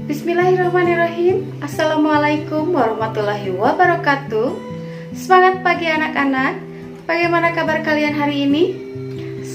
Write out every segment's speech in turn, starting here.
Bismillahirrahmanirrahim. Assalamualaikum warahmatullahi wabarakatuh. Semangat pagi anak-anak. Bagaimana kabar kalian hari ini?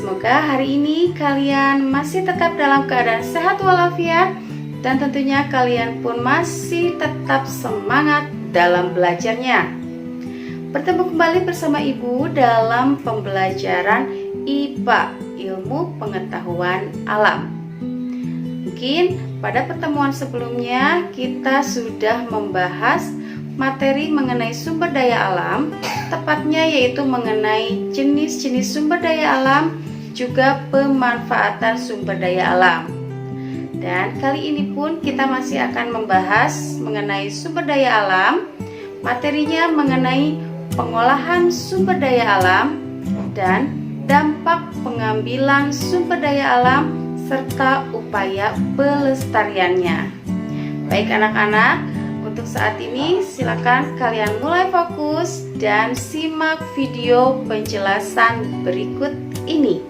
Semoga hari ini kalian masih tetap dalam keadaan sehat walafiat, dan tentunya kalian pun masih tetap semangat dalam belajarnya. Bertemu kembali bersama Ibu dalam pembelajaran IPA, Ilmu Pengetahuan Alam. Mungkin pada pertemuan sebelumnya kita sudah membahas materi mengenai sumber daya alam, tepatnya yaitu mengenai jenis-jenis sumber daya alam, juga pemanfaatan sumber daya alam. Dan kali ini pun kita masih akan membahas mengenai sumber daya alam, materinya mengenai pengolahan sumber daya alam dan dampak pengambilan sumber daya alam serta upaya pelestariannya. Baik anak-anak, untuk saat ini silakan kalian mulai fokus dan simak video penjelasan berikut ini.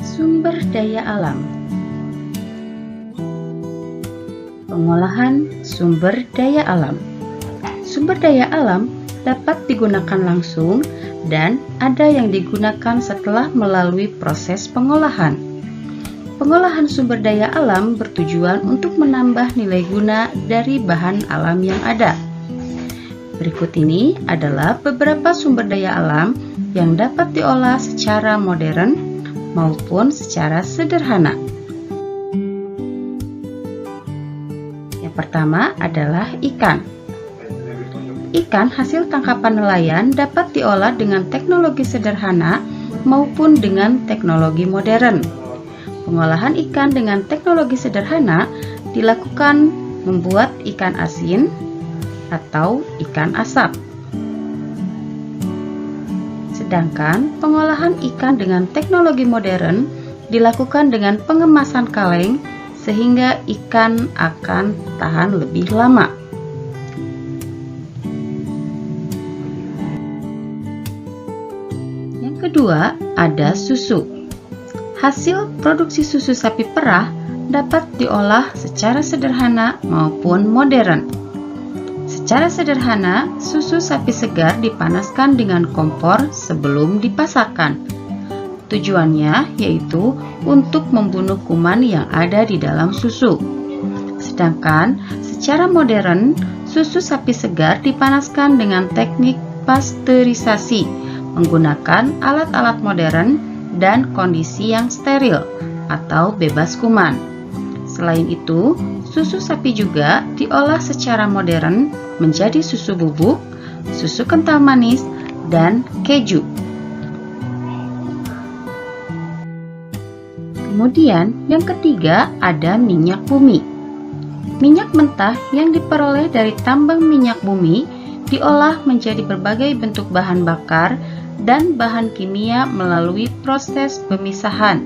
Sumber daya alam. Pengolahan sumber daya alam. Sumber daya alam dapat digunakan langsung dan ada yang digunakan setelah melalui proses pengolahan. Pengolahan sumber daya alam bertujuan untuk menambah nilai guna dari bahan alam yang ada. Berikut ini adalah beberapa sumber daya alam yang dapat diolah secara modern maupun secara sederhana. Yang pertama adalah ikan. Ikan hasil tangkapan nelayan dapat diolah dengan teknologi sederhana maupun dengan teknologi modern. Pengolahan ikan dengan teknologi sederhana dilakukan membuat ikan asin atau ikan asap. Sedangkan pengolahan ikan dengan teknologi modern dilakukan dengan pengemasan kaleng sehingga ikan akan tahan lebih lama. Kedua, ada susu. Hasil produksi susu sapi perah dapat diolah secara sederhana maupun modern. Secara sederhana, susu sapi segar dipanaskan dengan kompor sebelum dipasakkan. Tujuannya yaitu untuk membunuh kuman yang ada di dalam susu. Sedangkan secara modern, susu sapi segar dipanaskan dengan teknik pasteurisasi menggunakan alat-alat modern dan kondisi yang steril atau bebas kuman. Selain itu, susu sapi juga diolah secara modern menjadi susu bubuk, susu kental manis, dan keju. Kemudian, yang ketiga ada minyak bumi. Minyak mentah yang diperoleh dari tambang minyak bumi diolah menjadi berbagai bentuk bahan bakar dan bahan kimia melalui proses pemisahan.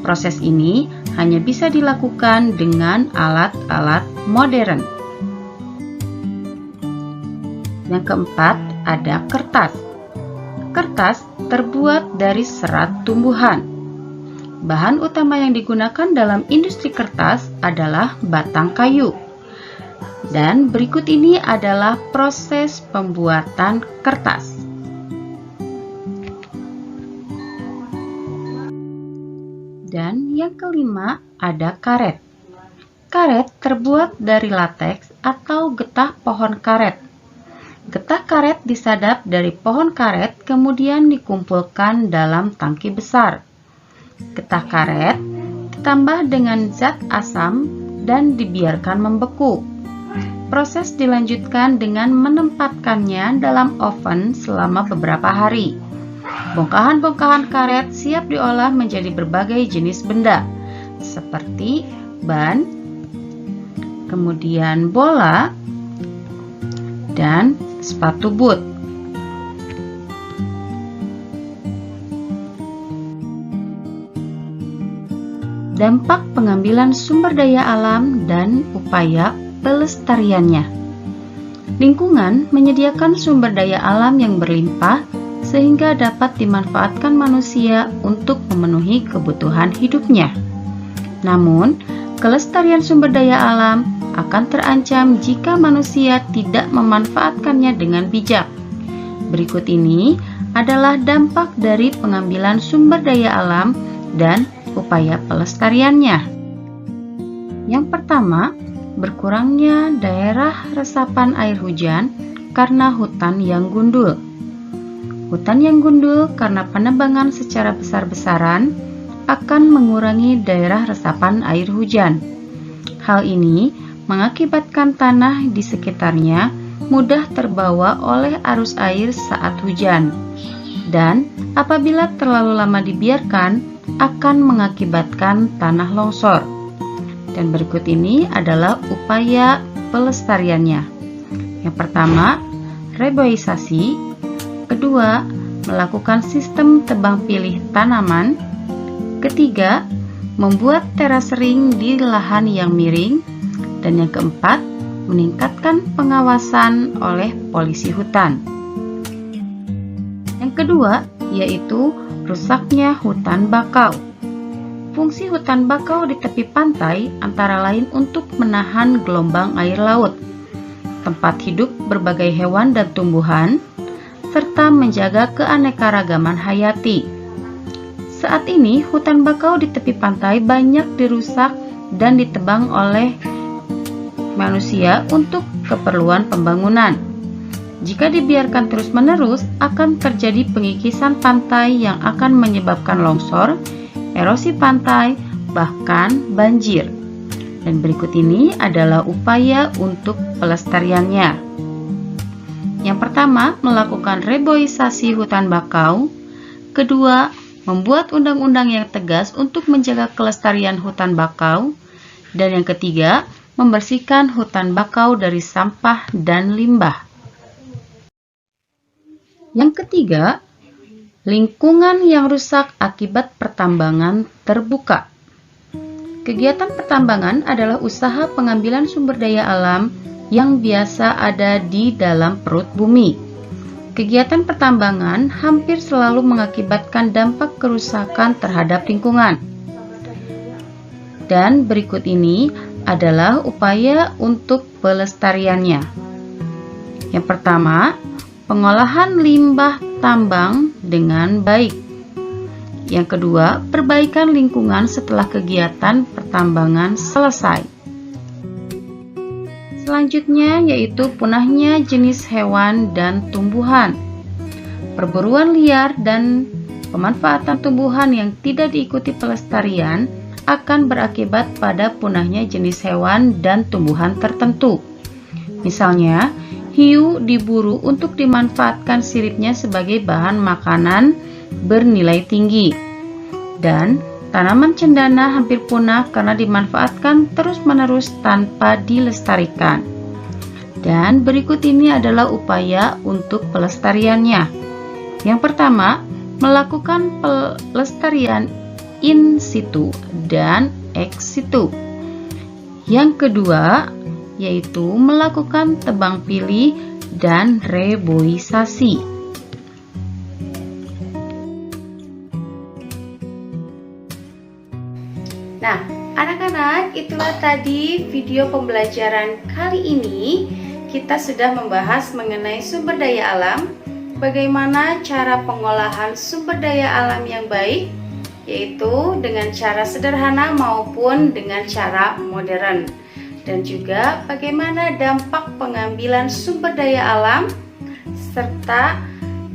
Proses ini hanya bisa dilakukan dengan alat-alat modern. Yang keempat, ada kertas. Kertas terbuat dari serat tumbuhan. Bahan utama yang digunakan dalam industri kertas adalah batang kayu. Dan berikut ini adalah proses pembuatan kertas. Dan yang kelima ada karet. Karet terbuat dari lateks atau getah pohon karet. Getah karet disadap dari pohon karet kemudian dikumpulkan dalam tangki besar. Getah karet ditambah dengan zat asam dan dibiarkan membeku. Proses dilanjutkan dengan menempatkannya dalam oven selama beberapa hari. Bongkahan-bongkahan karet siap diolah menjadi berbagai jenis benda, seperti ban, kemudian bola, dan sepatu boot. dampak pengambilan sumber daya alam dan upaya pelestariannya. Lingkungan menyediakan sumber daya alam yang berlimpah sehingga dapat dimanfaatkan manusia untuk memenuhi kebutuhan hidupnya. Namun, kelestarian sumber daya alam akan terancam jika manusia tidak memanfaatkannya dengan bijak. Berikut ini adalah dampak dari pengambilan sumber daya alam dan upaya pelestariannya. Yang pertama, berkurangnya daerah resapan air hujan karena hutan yang gundul. Hutan yang gundul karena penebangan secara besar-besaran akan mengurangi daerah resapan air hujan. Hal ini mengakibatkan tanah di sekitarnya mudah terbawa oleh arus air saat hujan, dan apabila terlalu lama dibiarkan akan mengakibatkan tanah longsor. Dan berikut ini adalah upaya pelestariannya. Yang pertama, reboisasi. Kedua, melakukan sistem tebang pilih tanaman. Ketiga, membuat terasering di lahan yang miring. Dan yang keempat, meningkatkan pengawasan oleh polisi hutan. Yang kedua, yaitu rusaknya hutan bakau. Fungsi hutan bakau di tepi pantai antara lain untuk menahan gelombang air laut, tempat hidup berbagai hewan dan tumbuhan, serta menjaga keanekaragaman hayati. Saat ini, hutan bakau di tepi pantai banyak dirusak dan ditebang oleh manusia untuk keperluan pembangunan. Jika dibiarkan terus-menerus, akan terjadi pengikisan pantai yang akan menyebabkan longsor, erosi pantai, bahkan banjir. Dan berikut ini adalah upaya untuk pelestariannya. Yang pertama, melakukan reboisasi hutan bakau. Kedua, membuat undang-undang yang tegas untuk menjaga kelestarian hutan bakau. Dan yang ketiga, membersihkan hutan bakau dari sampah dan limbah. Yang ketiga, lingkungan yang rusak akibat pertambangan terbuka. Kegiatan pertambangan adalah usaha pengambilan sumber daya alam yang biasa ada di dalam perut bumi. Kegiatan pertambangan hampir selalu mengakibatkan dampak kerusakan terhadap lingkungan. Dan berikut ini adalah upaya untuk pelestariannya. Yang pertama, pengolahan limbah tambang dengan baik. Yang kedua, perbaikan lingkungan setelah kegiatan pertambangan selesai. Selanjutnya yaitu punahnya jenis hewan dan tumbuhan. Perburuan liar dan pemanfaatan tumbuhan yang tidak diikuti pelestarian akan berakibat pada punahnya jenis hewan dan tumbuhan tertentu. Misalnya, hiu diburu untuk dimanfaatkan siripnya sebagai bahan makanan bernilai tinggi. Dan tanaman cendana hampir punah karena dimanfaatkan terus-menerus tanpa dilestarikan. Dan berikut ini adalah upaya untuk pelestariannya. Yang pertama, melakukan pelestarian in situ dan ex situ. Yang kedua, yaitu melakukan tebang pilih dan reboisasi. Nah, anak-anak, itulah tadi video pembelajaran kali ini. Kita sudah membahas mengenai sumber daya alam, bagaimana cara pengolahan sumber daya alam yang baik, yaitu dengan cara sederhana maupun dengan cara modern, dan juga bagaimana dampak pengambilan sumber daya alam serta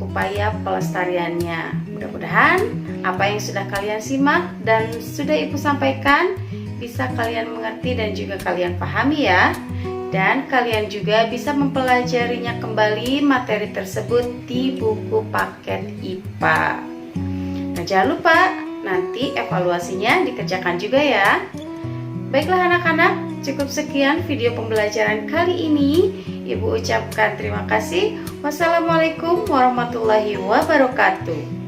upaya pelestariannya. Mudah-mudahan apa yang sudah kalian simak dan sudah Ibu sampaikan bisa kalian mengerti dan juga kalian pahami ya, dan kalian juga bisa mempelajarinya kembali materi tersebut di buku paket IPA. Nah, jangan lupa nanti evaluasinya dikerjakan juga ya. Baiklah anak-anak, cukup sekian video pembelajaran kali ini. Ibu ucapkan terima kasih. Wassalamualaikum warahmatullahi wabarakatuh.